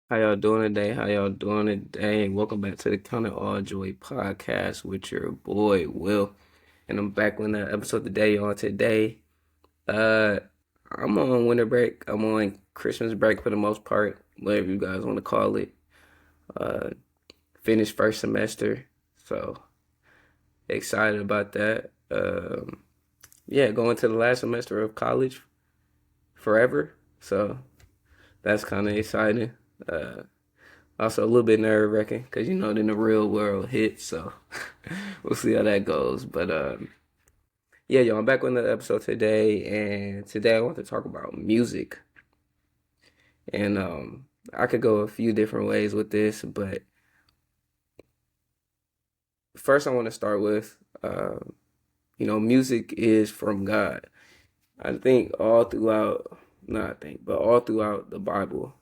How y'all doing today? How y'all doing today? Welcome back to the Count It All Joy podcast with your boy Will. And I'm back with another episode today. On today, uh I'm on winter break. I'm on Christmas break for the most part, whatever you guys want to call it. Uh Finished first semester. So excited about that. Yeah, going to the last semester of college forever. So that's kinda exciting. Uh Also, a little bit nerve wracking because then the real world hits. So we'll see how that goes. But yeah, y'all, I'm back with another episode today, and today I want to talk about music. And I could go a few different ways with this, but first I want to start with music is from God. I think all throughout, not I think, but all throughout the Bible,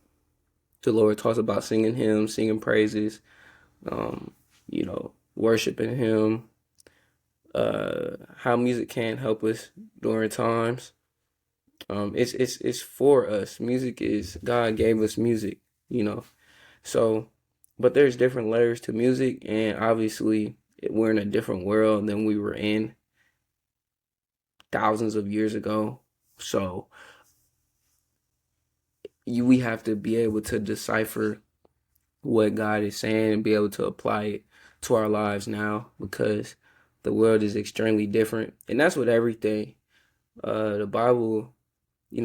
the Lord talks about singing hymns, singing praises, worshiping Him, how music can help us during times. It's for us. Music is God gave us music, you know. So, but there's different layers to music, and obviously we're in a different world than we were in thousands of years ago. So we have to be able to decipher what God is saying and be able to apply it to our lives now because the world is extremely different, and that's with everything. The Bible,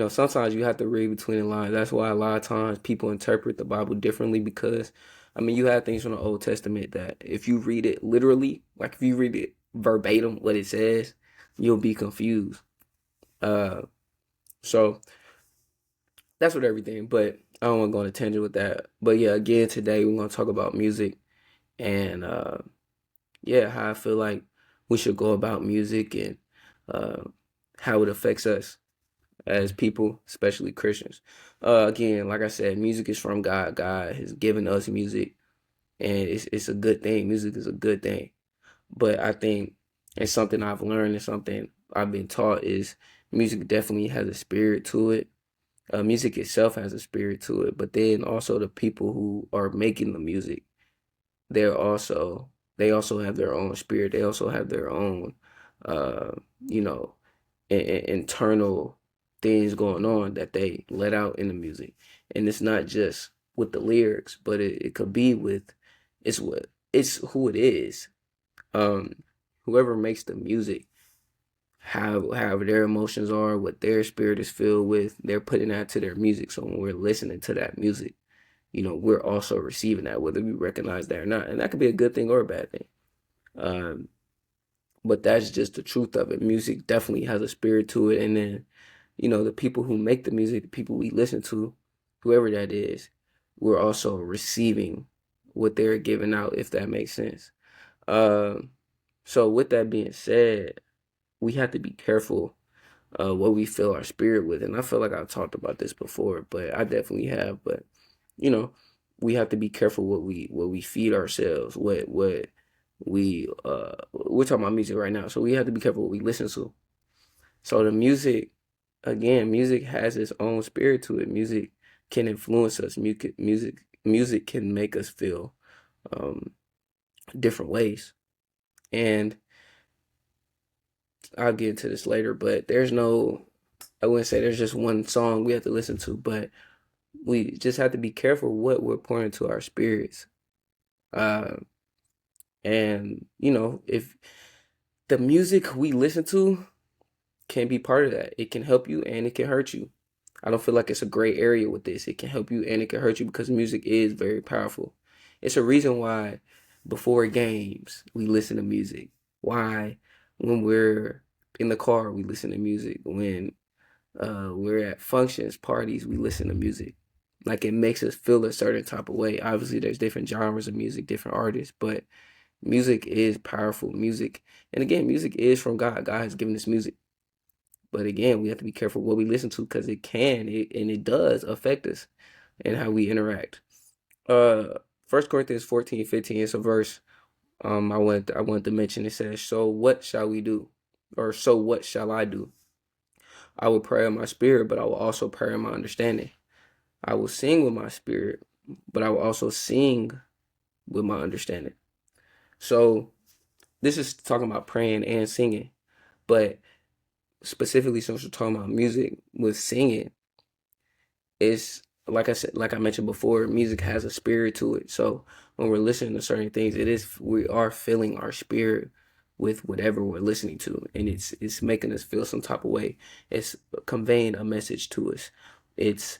sometimes you have to read between the lines. That's why a lot of times people interpret the Bible differently because, I mean, you have things from the Old Testament that if you read it literally, like if you read it verbatim, what it says, you'll be confused. Uh, so that's with everything, but I don't want to go on a tangent with that. But yeah, again, today we're going to talk about music and, yeah, how I feel like we should go about music and uh, how it affects us as people, especially Christians. Again, like I said, music is from God. God has given us music, and it's a good thing. Music is a good thing. But I think it's something I've learned and something I've been taught is music definitely has a spirit to it. Music itself has a spirit to it, but then also the people who are making the music, they're also they also have their own spirit. They also have their own, uh, you know, internal things going on that they let out in the music. And it's not just with the lyrics, but it could be with it's who it is. Um, Whoever makes the music, how their emotions are, what their spirit is filled with, they're putting that to their music. So when we're listening to that music, we're also receiving that, whether we recognize that or not. And that could be a good thing or a bad thing. Um, but that's just the truth of it. Music definitely has a spirit to it. And then, the people who make the music, the people we listen to, whoever that is, we're also receiving what they're giving out, if that makes sense. Um, so with that being said, we have to be careful what we fill our spirit with. And I feel like I've talked about this before, but I definitely have. But you know, we have to be careful what we feed ourselves, what we're talking about music right now. So we have to be careful what we listen to. So the music, again, music has its own spirit to it. Music can influence us. Music can make us feel um, different ways. And I'll get into this later, but I wouldn't say there's just one song we have to listen to, but we just have to be careful what we're pouring into our spirits. Uh, and if the music we listen to can be part of that, it can help you and it can hurt you. I don't feel like it's a gray area with this. It can help you and it can hurt you because music is very powerful. It's a reason why before games we listen to music. Why when we're in the car we listen to music. When we're at functions, parties, we listen to music. Like it makes us feel a certain type of way. Obviously, there's different genres of music, different artists, but music is powerful. Music, and again, music is from God. God has given us music. But again, we have to be careful what we listen to because and it does affect us and how we interact. Uh, 1 Corinthians 14:15 is a verse I want to mention. It says, "So what shall we do?" Or "So what shall I do? I will pray in my spirit, but I will also pray in my understanding. I will sing with my spirit, but I will also sing with my understanding. So this is talking about praying and singing, but specifically since we're talking about music with singing, it's like I said, like I mentioned before, music has a spirit to it. So when we're listening to certain things, we are filling our spirit with whatever we're listening to, and it's making us feel some type of way. It's conveying a message to us. It's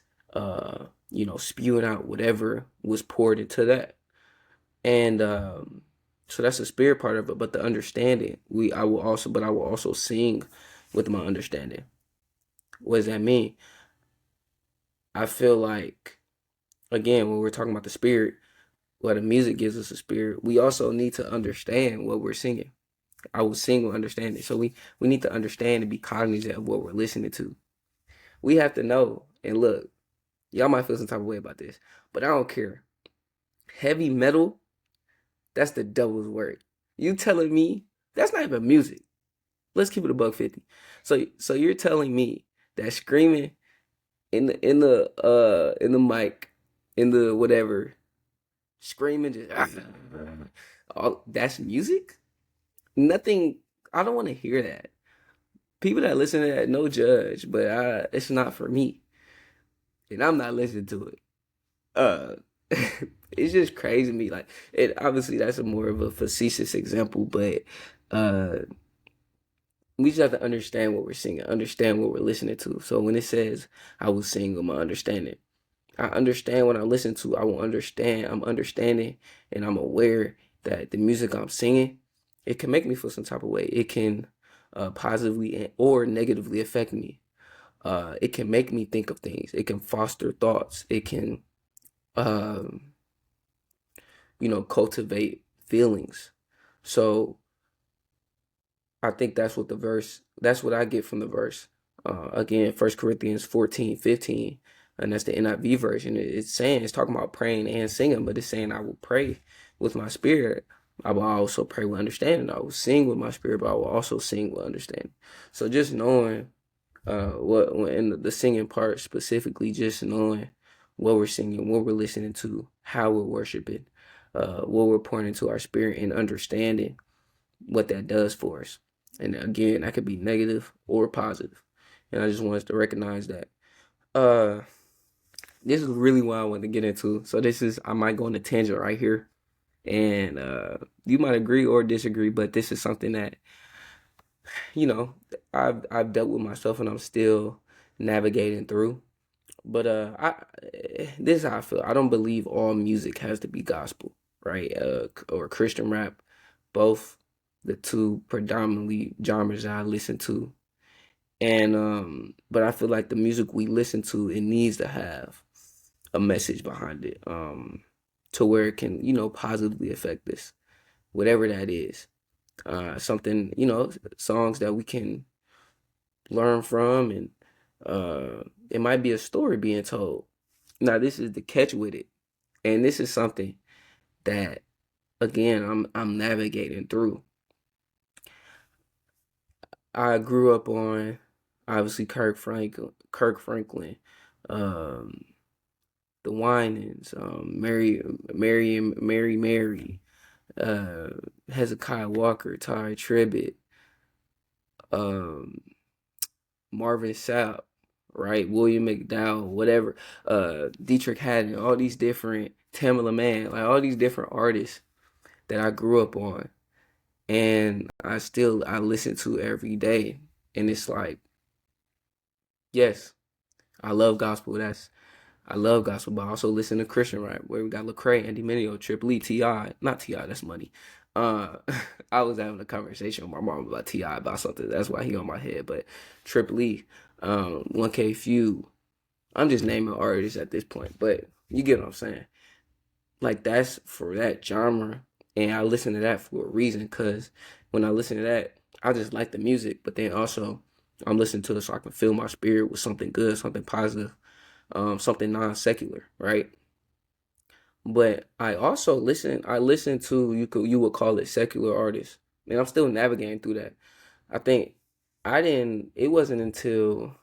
spewing out whatever was poured into that. And so that's the spirit part of it. But the understanding, I will also sing with my understanding. What does that mean? I feel like, again, when we're talking about the spirit, well, the music gives us a spirit. We also need to understand what we're singing. I will sing with understanding. So we need to understand and be cognizant of what we're listening to. We have to know. And look, y'all might feel some type of way about this, but I don't care. Heavy metal, that's the devil's work. You telling me that's not even music? Let's keep it a buck 50. So you're telling me that screaming in the mic, in the whatever, screaming just all that's music? Nothing. I don't want to hear that. People that listen to that, no judge, but it's not for me, and I'm not listening to it. Uh, it's just crazy to me. Like, it obviously that's a more of a facetious example, but uh, we just have to understand what we're singing, understand what we're listening to. So when it says, "I will sing with my understanding," I understand what I listen to. I will understand. I'm understanding, and I'm aware that the music I'm singing, it can make me feel some type of way. It can positively or negatively affect me. It can make me think of things. It can foster thoughts. It can, um, cultivate feelings. So I think that's what I get from the verse. Again, 1 Corinthians 14:15, and that's the NIV version. It's saying, it's talking about praying and singing, but it's saying, I will pray with my spirit. I will also pray with understanding. I will sing with my spirit, but I will also sing with understanding. So just knowing in the singing part specifically, just knowing what we're singing, what we're listening to, how we're worshiping, what we're pouring into our spirit, and understanding what that does for us. And again, that could be negative or positive. And I just want us to recognize that. Uh, this is really what I want to get into. So I might go on a tangent right here, and you might agree or disagree, but this is something that you know I've dealt with myself, and I'm still navigating through. But this is how I feel. I don't believe all music has to be gospel, right? Or Christian rap. Both the two predominantly genres that I listen to. And but I feel like the music we listen to, it needs to have a message behind it. To where it can, positively affect us, whatever that is. Something, songs that we can learn from, and it might be a story being told. Now, this is the catch with it, and this is something that, again, I'm navigating through. I grew up on, obviously, um, the Winans, Mary, uh, Hezekiah Walker, Ty Tribbett, um, Marvin Sapp, right? William McDowell, whatever, Dietrich Haddon, all these different, Tamela Mann, like all these different artists that I grew up on, and I listen to every day, and it's like, yes, I love gospel. I love gospel, but I also listen to Christian rap, where we got Lecrae, Andy Mineo, Triple E, T.I. Not T.I., that's money. Uh, I was having a conversation with my mom about T.I. about something. That's why he on my head. But Triple E, 1K Few. I'm just naming artists at this point, but you get what I'm saying. Like, that's for that genre, and I listen to that for a reason, because when I listen to that, I just like the music, but then also I'm listening to it so I can fill my spirit with something good, something positive, something non-secular, right? But I listen to, you would call it secular artists. And I'm still navigating through that. I think it wasn't until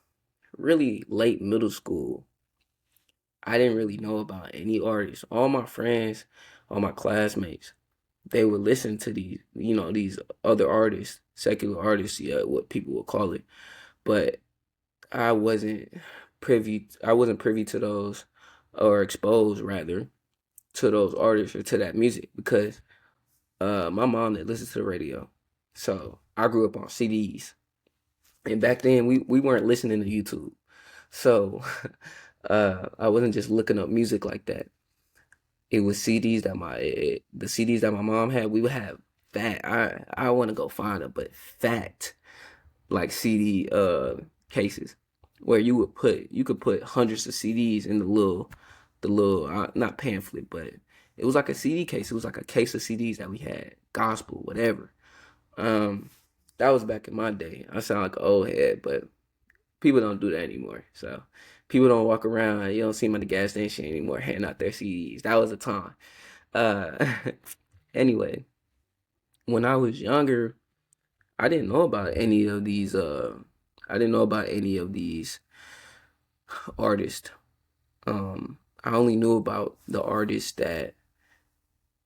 really late middle school I didn't really know about any artists. All my friends, all my classmates, they would listen to these, these other artists, secular artists, yeah, what people would call it. But I wasn't I wasn't privy to those, or exposed rather to those artists or to that music, because my mom that listens to the radio. So I grew up on CDs. And back then we weren't listening to YouTube. So I wasn't just looking up music like that. It was CDs that the CDs that my mom had. We would have fat. I want to go find them, but fat like CD cases where you could put hundreds of CDs in the little not pamphlet, but it was like a CD case. It was like a case of CDs that we had, gospel, whatever. Um, that was back in my day. I sound like an old head, but people don't do that anymore. So people don't walk around. You don't see them at the gas station anymore handing out their CDs. That was a time. Uh, anyway, when I was younger, I didn't know about any of these. I didn't know about any of these artists. I only knew about the artists that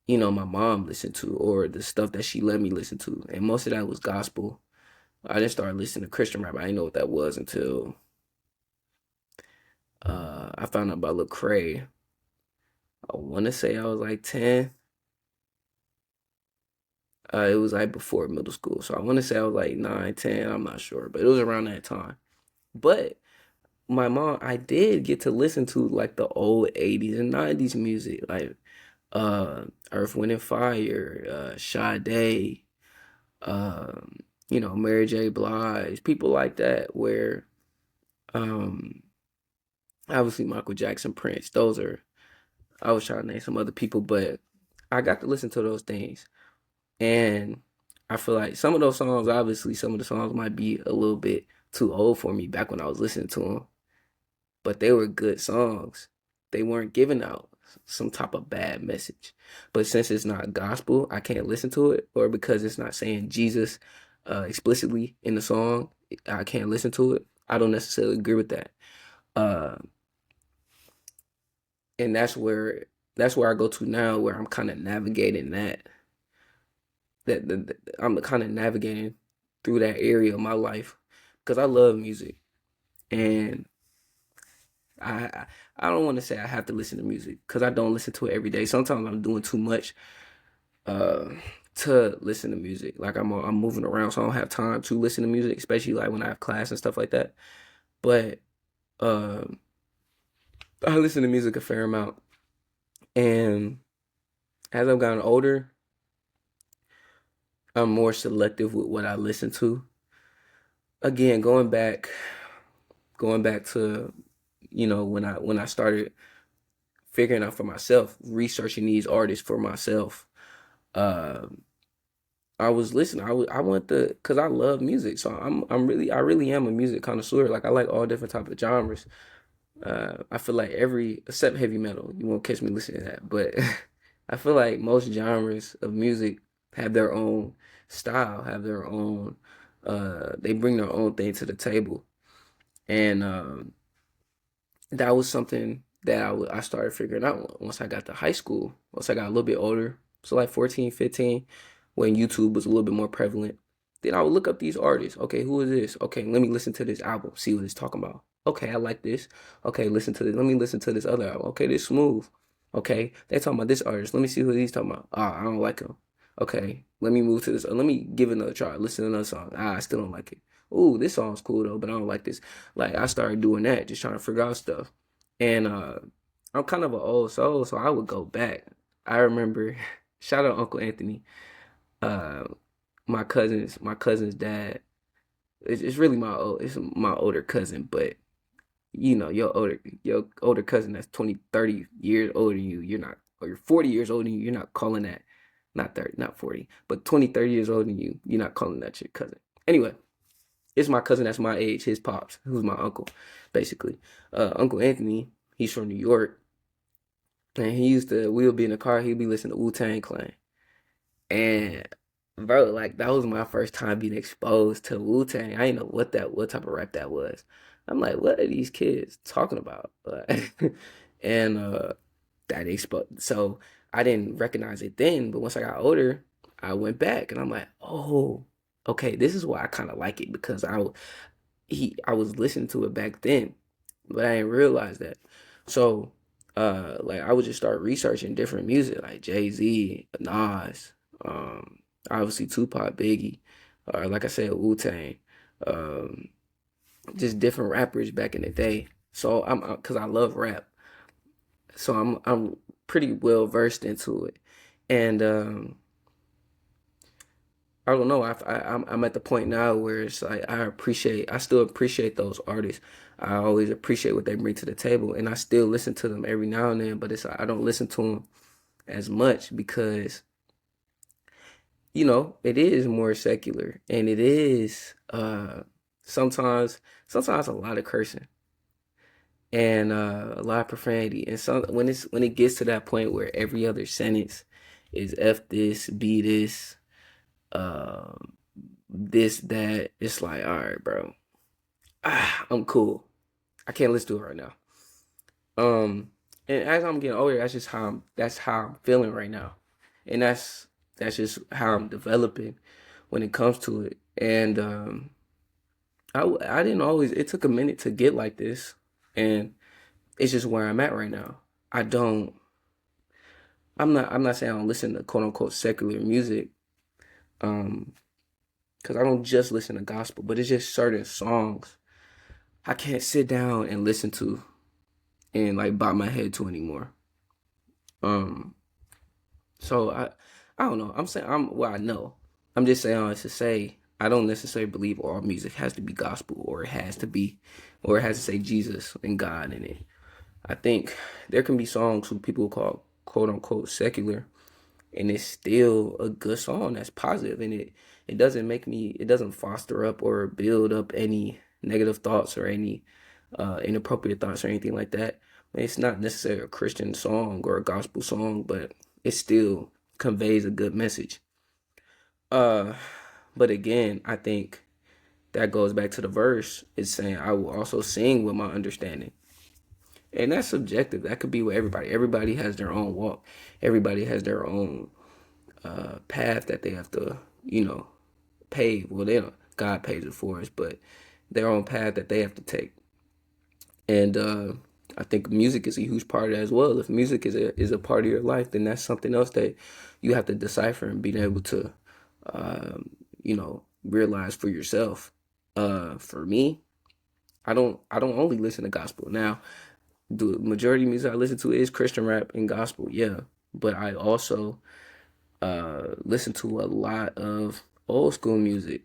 my mom listened to, or the stuff that she let me listen to, and most of that was gospel. I didn't start listening to Christian rap. I didn't know what that was until I found out about Lecrae. I want to say I was like 10. It was like before middle school, so I want to say I was like 9, 10. I'm not sure, but it was around that time. But my mom, I did get to listen to like the old 80s and 90s music, like Earth, Wind and Fire, Sade, Mary J. Blige, people like that, where um obviously Michael Jackson, Prince, those are, I was trying to name some other people, but I got to listen to those things. And I feel like some of those songs, obviously some of the songs might be a little bit too old for me back when I was listening to them, but they were good songs. They weren't giving out some type of bad message. But since it's not gospel, I can't listen to it, or because it's not saying Jesus explicitly in the song, I can't listen to it. I don't necessarily agree with that. Uh, and that's where I go to now, where I'm kind of navigating that I'm kind of navigating through that area of my life, because I love music, and I I don't want to say I have to listen to music, because I don't listen to it every day. Sometimes I'm doing too much uh to listen to music. Like I'm moving around, so I don't have time to listen to music, especially like when I have class and stuff like that. But um I listen to music a fair amount, and as I've gotten older, I'm more selective with what I listen to. Again, going back to when I started figuring out for myself, researching these artists for myself. Uh, I was listening. I want because I love music, so I really am a music connoisseur. Like I like all different type of genres. I feel like every except heavy metal, you won't catch me listening to that, but I feel like most genres of music have their own style, have their own. They bring their own thing to the table, and that was something that I started figuring out once I got to high school. Once I got a little bit older, so like 14, 15, when YouTube was a little bit more prevalent. Then I would look up these artists. Okay, who is this? Okay, let me listen to this album, see what it's talking about. Okay, I like this. Okay, listen to this. Let me listen to this other album. Okay, this smooth. Okay, they talking about this artist. Let me see who he's talking about. Ah, I don't like him. Okay, let me move to this. Let me give it another try. Listen to another song. Ah, I still don't like it. Ooh, this song's cool though, but I don't like this. Like I started doing that, just trying to figure out stuff. And I'm kind of an old soul, so I would go back. I remember, shout out Uncle Anthony, uh, my cousin's dad. It's really it's my older cousin, but your older cousin that's 20, 30 years older than you, you're not, or you're 40 years older than you, you're not calling that, not 30, not 40, but 20, 30 years older than you, you're not calling that your cousin. Anyway, it's my cousin that's my age, his pops, who's my uncle, basically. Uncle Anthony, he's from New York, and we would be in the car, he'd be listening to Wu-Tang Clan. And bro, like that was my first time being exposed to Wu-Tang. I didn't know what type of rap that was. I'm like, what are these kids talking about? Like, and that expo. So I didn't recognize it then, but once I got older, I went back and I'm like, oh, okay, this is why I kind of like it because I was listening to it back then, but I didn't realize that. So like I would just start researching different music like Jay-Z, Nas, obviously Tupac, Biggie, or like I said, Wu-Tang, um, just different rappers back in the day. So I'm because I love rap, so I'm pretty well versed into it, and I don't know. I'm at the point now where it's like I still appreciate those artists. I always appreciate what they bring to the table, and I still listen to them every now and then. But it's I don't listen to them as much because it is more secular, and it is sometimes sometimes a lot of cursing and a lot of profanity, and some when it gets to that point where every other sentence is f this, b this, um, this that, it's like, all right, bro, I'm cool. I can't listen to it right now. Um, and as I'm getting older, that's how I'm feeling right now, and that's just how I'm developing when it comes to it. And I didn't always. It took a minute to get like this, and it's just where I'm at right now. I don't. I'm not saying I don't listen to quote unquote secular music, um, because I don't just listen to gospel, but it's just certain songs I can't sit down and listen to and like bob my head to anymore. Um, so I don't know. I'm saying I know. I'm just saying all this to say I don't necessarily believe all music has to be gospel or it has to say Jesus and God in it. I think there can be songs who people call quote unquote secular, and it's still a good song that's positive, and it doesn't foster up or build up any negative thoughts or any inappropriate thoughts or anything like that. It's not necessarily a Christian song or a gospel song, but it still conveys a good message. Uh, but again, I think that goes back to the verse. It's saying, I will also sing with my understanding. And that's subjective. That could be with everybody. Everybody has their own walk. Everybody has their own path that they have to, pave. Well, they don't, God pays it for us, but their own path that they have to take. And I think music is a huge part of that as well. If music is a part of your life, then that's something else that you have to decipher and be able to, realize for yourself. For me, I don't only listen to gospel. Now, the majority of music I listen to is Christian rap and gospel, yeah. But I also listen to a lot of old school music.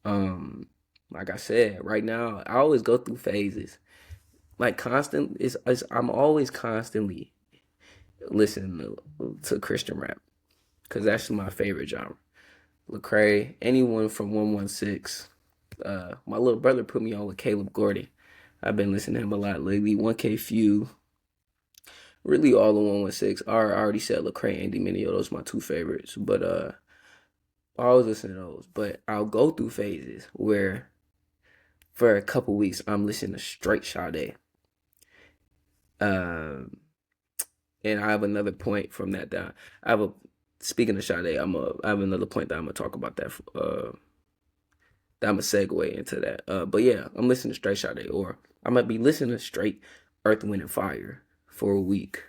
Um, like I said, right now I always go through phases. Like I'm always constantly listening to Christian rap because that's my favorite genre. Lecrae, anyone from 116. My little brother put me on with Caleb Gordon. I've been listening to him a lot lately. 1K Few, really all the 116. I already said Lecrae, Andy Mineo. Those are my two favorites. But I always listen to those. But I'll go through phases where for a couple weeks I'm listening to straight Sade. Um, and I have another point from that down. I have a Speaking of Sade, I have another point that I'm gonna talk about that I'm gonna segue into that. But yeah, I'm listening to straight Sade, or I might be listening to straight Earth, Wind, and Fire for a week,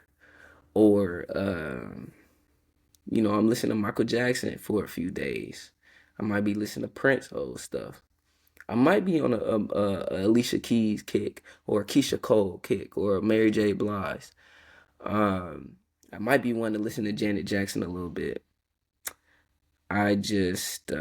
or I'm listening to Michael Jackson for a few days. I might be listening to Prince old stuff. I might be on a Alicia Keys kick, or a Keisha Cole kick, or a Mary J. Blige. Um, I might be wanting to listen to Janet Jackson a little bit. I just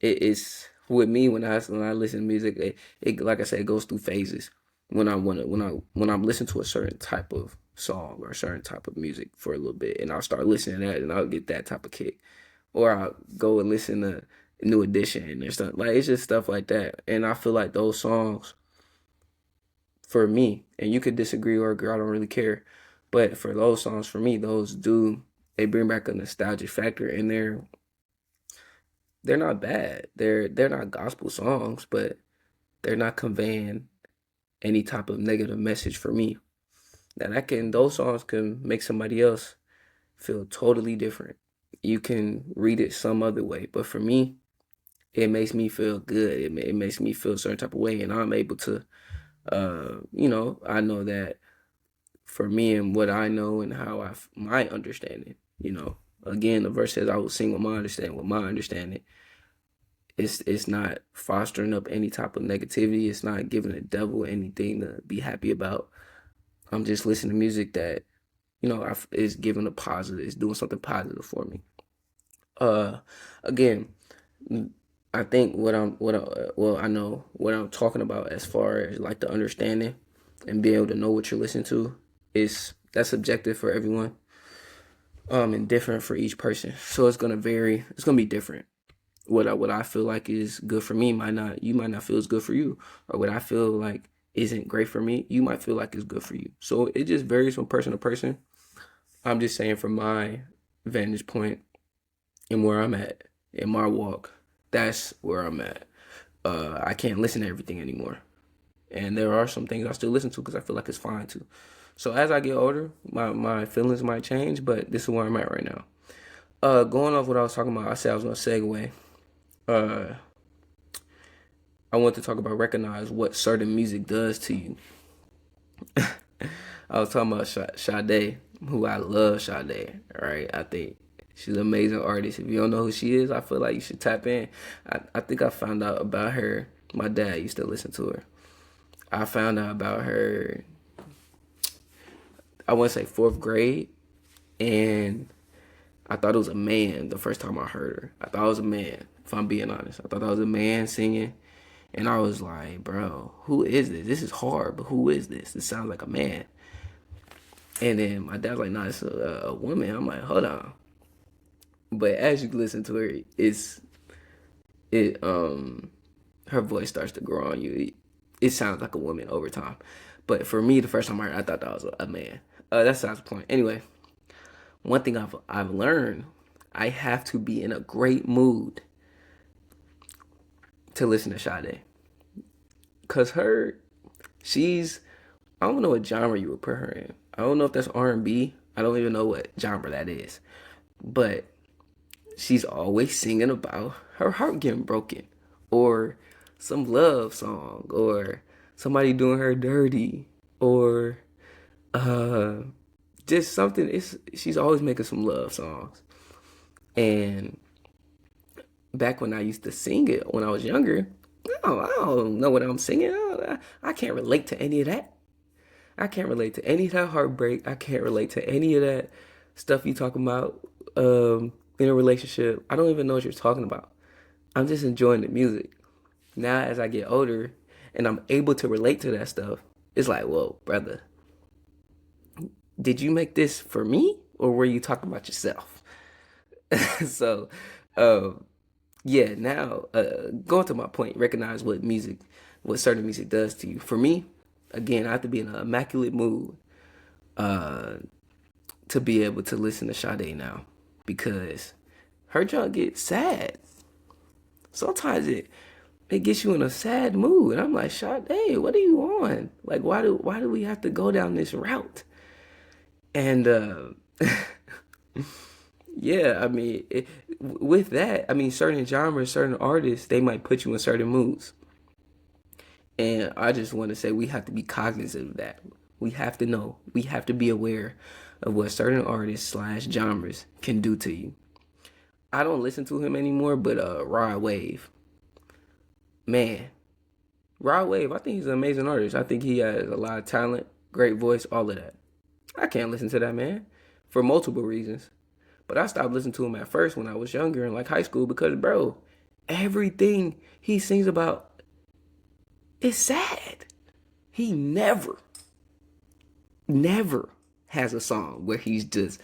it's with me when I listen to music, it like I said, it goes through phases. When I'm listening to a certain type of song or a certain type of music for a little bit, and I'll start listening to that, and I'll get that type of kick, or I'll go and listen to New Edition or stuff like it's just stuff like that. And I feel like those songs for me, and you could disagree or agree, I don't really care, but for those songs for me, they bring back a nostalgic factor, and they're not bad. They're not gospel songs, but they're not conveying any type of negative message for me. Now those songs can make somebody else feel totally different. You can read it some other way, but for me, it makes me feel good. It makes me feel a certain type of way, and I'm able to, I know that for me and what I know and how my understanding, again, the verse says, "I will sing with my understanding." With my understanding, it's not fostering up any type of negativity. It's not giving the devil anything to be happy about. I'm just listening to music that is giving a positive. It's doing something positive for me. Uh, Again, I think I know what I'm talking about as far as like the understanding and being able to know what you're listening to is that's subjective for everyone, and different for each person. So it's gonna vary. It's gonna be different. What I feel like is good for me might not feel is good for you, or what I feel like isn't great for me, you might feel like it's good for you. So it just varies from person to person. I'm just saying from my vantage point and where I'm at in my walk, that's where I'm at. I can't listen to everything anymore, and there are some things I still listen to because I feel like it's fine to. So as I get older, my feelings might change, but this is where I'm at right now. Going off what I was talking about, I said I was gonna segue. Uh, I want to talk about recognize what certain music does to you. I was talking about Sade, who I love Sade, right? I think she's an amazing artist. If you don't know who she is, I feel like you should tap in. I think I found out about her. My dad used to listen to her. I found out about her, I want to say fourth grade, and I thought it was a man the first time I heard her. I thought it was a man, if I'm being honest. I thought that was a man singing. And I was like, bro, who is this? This is hard, but who is this? This sounds like a man. And then my dad's like, nah, it's a woman. I'm like, hold on. But as you listen to her, it her voice starts to grow on you. It sounds like a woman over time. But for me, the first time I heard it, I thought that was a man. That's not the point. Anyway, one thing I've learned, I have to be in a great mood to listen to Sade. Cause she's I don't know what genre you would put her in. I don't know if that's R&B. I don't even know what genre that is. But she's always singing about her heart getting broken, or some love song, or somebody doing her dirty, or uh just something. It's She's always making some love songs. And back when I used to sing it when I was younger, I don't know what I'm singing. I can't relate to any of that. I can't relate to any of that heartbreak. I can't relate to any of that stuff you talking about in a relationship. I don't even know what you're talking about. I'm just enjoying the music. Now, as I get older and I'm able to relate to that stuff, it's like, whoa, brother, did you make this for me or were you talking about yourself? So, um, yeah, now going to my point, recognize what certain music does to you. For me, again, I have to be in an immaculate mood uh, to be able to listen to Sade now, because her junk gets sad. Sometimes it gets you in a sad mood, and I'm like, Sade, what are you on? Like, why do we have to go down this route? And yeah, I mean, with that, I mean, certain genres, certain artists, they might put you in certain moods. And I just want to say we have to be cognizant of that. We have to know. We have to be aware of what certain artists slash genres can do to you. I don't listen to him anymore, but Rod Wave, man, Rod Wave, I think he's an amazing artist. I think he has a lot of talent, great voice, all of that. I can't listen to that man for multiple reasons. But I stopped listening to him at first when I was younger in like high school because, bro, everything he sings about is sad. He never has a song where he's just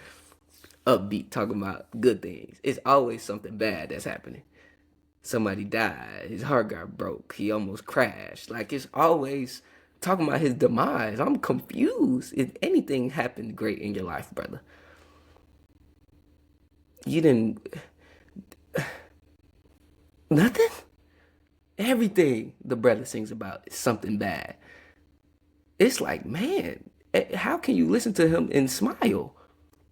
upbeat talking about good things. It's always something bad that's happening. Somebody died, his heart got broke, he almost crashed. Like, it's always talking about his demise. I'm confused. If anything happened great in your life, brother, you didn't nothing. Everything the brother sings about is something bad. It's like, man, how can you listen to him and smile?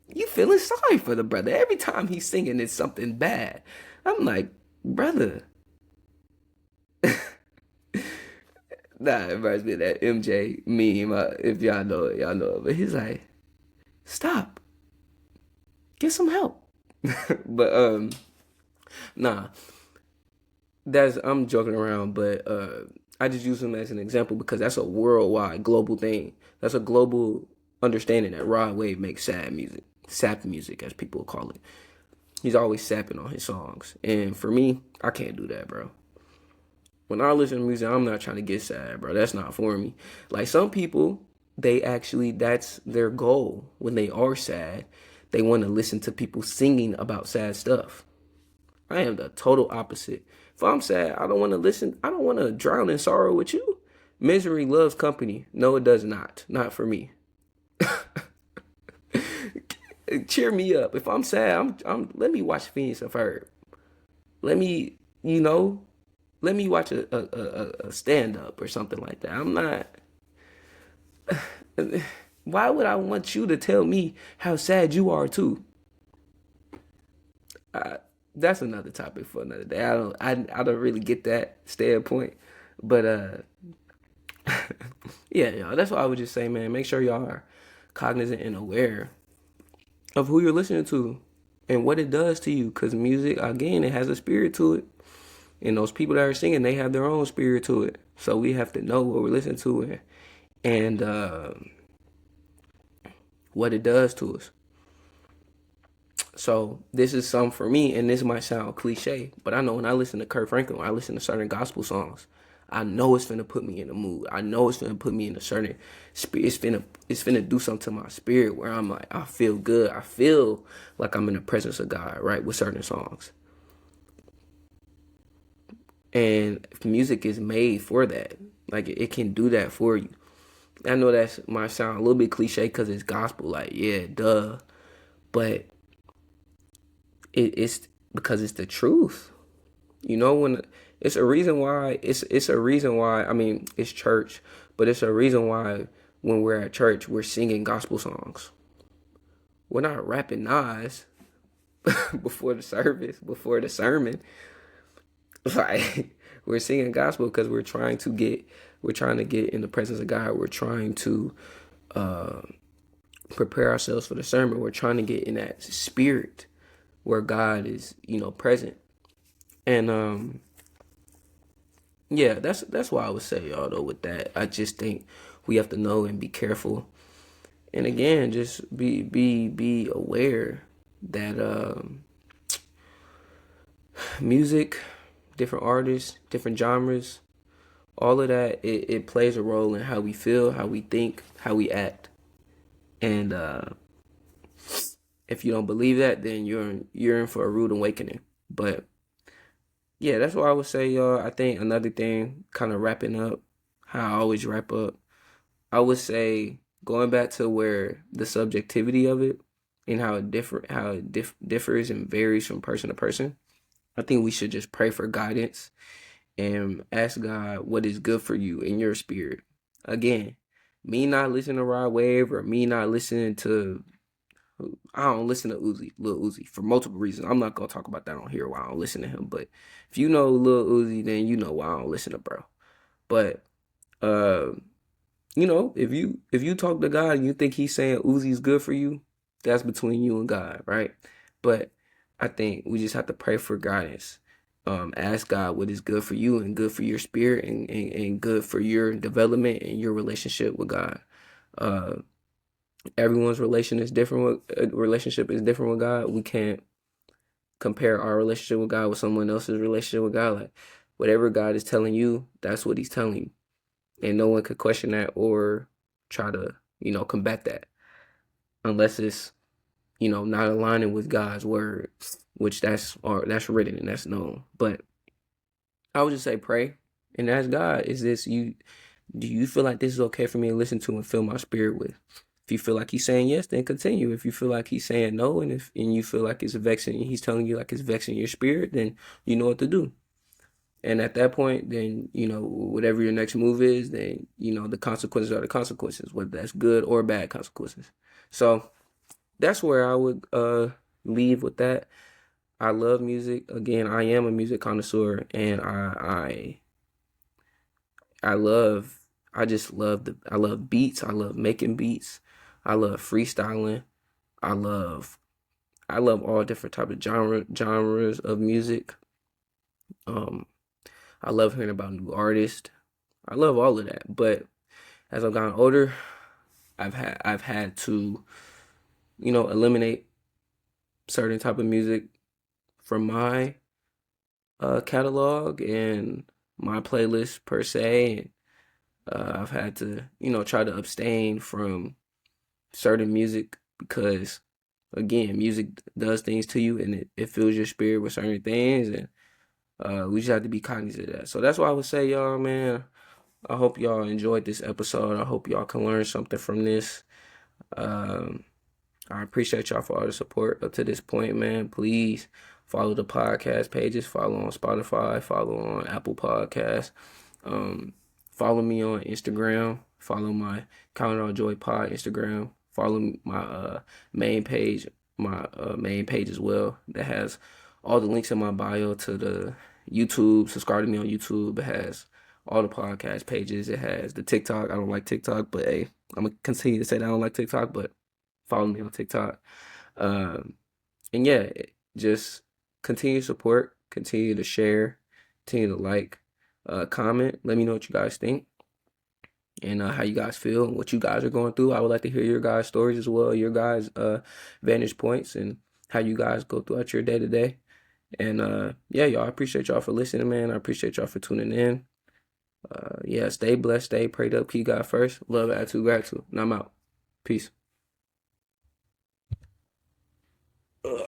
You feeling sorry for the brother. Every time he's singing, it's something bad. I'm like, brother. Nah, it reminds me of that MJ meme. If y'all know it, y'all know it. But he's like, stop. Get some help. But nah, that's I'm joking around, but I just use him as an example because that's a worldwide global thing. That's a global understanding that Rod Wave makes sad music, sap music as people call it. He's always sapping on his songs, and for me, I can't do that, bro. When I listen to music, I'm not trying to get sad, bro. That's not for me. Like some people, they actually that's their goal when they are sad. They want to listen to people singing about sad stuff. I am the total opposite. If I'm sad, I don't want to listen. I don't want to drown in sorrow with you. Misery loves company. No, it does not. Not for me. Cheer me up. If I'm sad, let me watch Phineas and Ferb. Let me, let me watch a stand up or something like that. I'm not. Why would I want you to tell me how sad you are too? I, that's another topic for another day. I don't really get that standpoint, but yeah, y'all. That's why I would just say, man, make sure y'all are cognizant and aware of who you're listening to and what it does to you. Because music, again, it has a spirit to it, and those people that are singing, they have their own spirit to it. So we have to know what we're listening to and what it does to us. So this is something for me, and this might sound cliche, but I know when I listen to Kirk Franklin, when I listen to certain gospel songs, I know it's finna put me in a mood. I know it's finna put me in a certain spirit. It's finna do something to my spirit where I'm like, I feel good. I feel like I'm in the presence of God, right, with certain songs. And music is made for that. Like it can do that for you. I know that might sound a little bit cliche because it's gospel, like, yeah, duh. But it's because it's the truth. When it's a reason why it's a reason why, I mean, it's church, but it's a reason why when we're at church we're singing gospel songs. We're not rapping Nas before the service, before the sermon. Like we're singing gospel because we're trying to get in the presence of God. We're trying to prepare ourselves for the sermon. We're trying to get in that spirit where God is, present. And yeah, that's why I would say, y'all, though, with that. I just think we have to know and be careful. And again, just be aware that music, different artists, different genres, all of that, it plays a role in how we feel, how we think, how we act. And if you don't believe that, then you're in for a rude awakening. But yeah, that's what I would say, y'all. I think another thing, kind of wrapping up, how I always wrap up, I would say going back to where the subjectivity of it and how it differs and varies from person to person. I think we should just pray for guidance and ask God what is good for you in your spirit. Again, me not listening to Rod Wave or me not listening to, I don't listen to Lil Uzi for multiple reasons. I'm not gonna talk about that on here why I don't listen to him. But if you know Lil Uzi, then you know why I don't listen to bro. But if you talk to God and you think he's saying Uzi's good for you, that's between you and God, right? But I think we just have to pray for guidance. Ask God what is good for you and good for your spirit and good for your development and your relationship with God. Everyone's relationship is different with God. We can't compare our relationship with God with someone else's relationship with God. Like whatever God is telling you, that's what he's telling you. And no one could question that or try to, combat that unless it's, not aligning with God's word, which that's written and that's known. But I would just say pray and ask God, do you feel like this is okay for me to listen to and fill my spirit with? If you feel like he's saying yes, then continue. If you feel like he's saying no, and you feel like it's vexing, he's telling you like it's vexing your spirit, then you know what to do. And at that point, then, whatever your next move is, then, the consequences are the consequences, whether that's good or bad consequences. So that's where I would leave with that. I love music. Again, I am a music connoisseur, and I love I love beats. I love making beats. I love freestyling. I love I love all different type of genres of music. Um, I love hearing about new artists. I love all of that. But as I've gotten older, I've had to, eliminate certain type of music from my catalog and my playlist per se. And I've had to, try to abstain from certain music because, again, music does things to you and it fills your spirit with certain things. And we just have to be cognizant of that. So that's why I would say, y'all, man, I hope y'all enjoyed this episode. I hope y'all can learn something from this. Um, I appreciate y'all for all the support up to this point, man. Please follow the podcast pages. Follow on Spotify. Follow on Apple Podcasts. Um, Follow me on Instagram. Follow my Count It All Joy Pod Instagram. Follow my main page as well. That has all the links in my bio to the YouTube. Subscribe to me on YouTube. It has all the podcast pages. It has the TikTok. I don't like TikTok, but hey, I'm gonna continue to say that I don't like TikTok, but follow me on TikTok. Um, and yeah, just continue to support, continue to share, continue to like, comment. Let me know what you guys think and how you guys feel and what you guys are going through. I would like to hear your guys' stories as well, your guys' vantage points and how you guys go throughout your day to day. And yeah, y'all, I appreciate y'all for listening, man. I appreciate y'all for tuning in. Yeah, stay blessed, stay prayed up, keep God first. Love, attitude, gratitude. And I'm out. Peace.